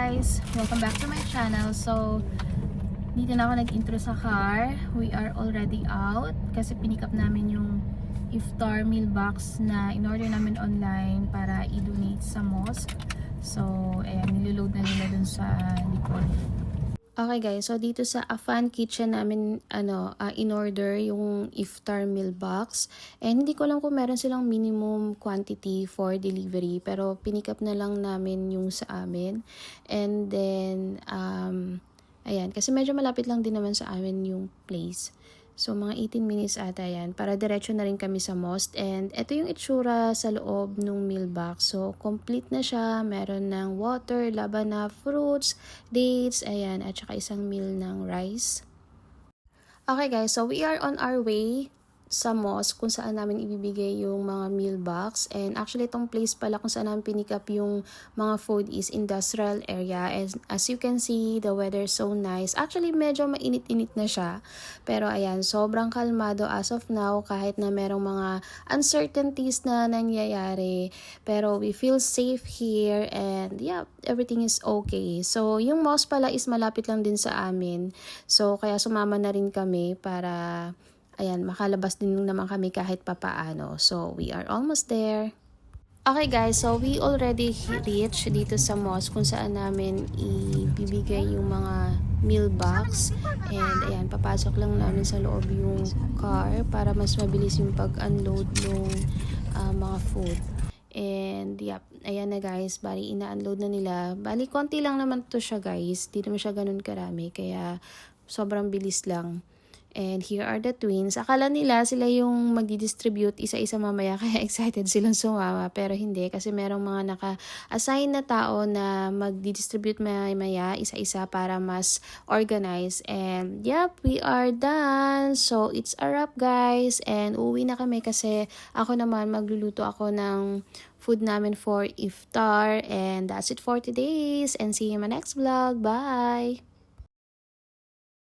guys! Welcome back to my channel. So, dito na ako nag-intro sa car. We are already out kasi pinick up namin yung iftar meal box na in-order namin online para i-donate sa mosque. So, ayan, niloload na nila dun sa likod. Okay guys, so dito sa Afan Kitchen namin in-order yung iftar meal box. And hindi ko lang kung meron silang minimum quantity for delivery, pero pinick up na lang namin yung sa amin. And then ayan, kasi medyo malapit lang din naman sa amin yung place. So, mga 18 minutes ata yan. Para diretso na rin kami sa mosque. And ito yung itsura sa loob ng meal box. So, complete na siya. Meron ng water, labana, fruits, dates, ayan. At saka isang meal ng rice. Okay guys, so we are on our way sa mosque kung saan namin ibibigay yung mga meal box. And actually, itong place pala kung saan namin pinick up yung mga food is industrial area. As you can see, the weather is so nice. Actually, medyo mainit-init na siya. Pero ayan, sobrang kalmado as of now kahit na merong mga uncertainties na nangyayari. Pero we feel safe here and yeah, everything is okay. So, yung mosque pala is malapit lang din sa amin. So, kaya sumama na rin kami para ayan, makalabas din naman kami kahit papaano. So, we are almost there. Okay guys, so we already reached dito sa mosque kung saan namin ibibigay yung mga meal box. And ayan, papasok lang namin sa loob yung car para mas mabilis yung pag-unload ng mga food. And yep, ayan na guys, bali ina-unload na nila. Bali, konti lang naman to siya guys. Di naman siya ganun karami, kaya sobrang bilis lang. And here are the twins. Akala nila sila yung magdi-distribute isa-isa mamaya, kaya excited silang sumama. Pero hindi, kasi merong mga naka-assign na tao na magdi-distribute maya isa-isa para mas organized. And yep, we are done. So it's a wrap guys. And uwi na kami kasi ako naman magluluto ako ng food namin for iftar. And that's it for today. And see you in my next vlog. Bye!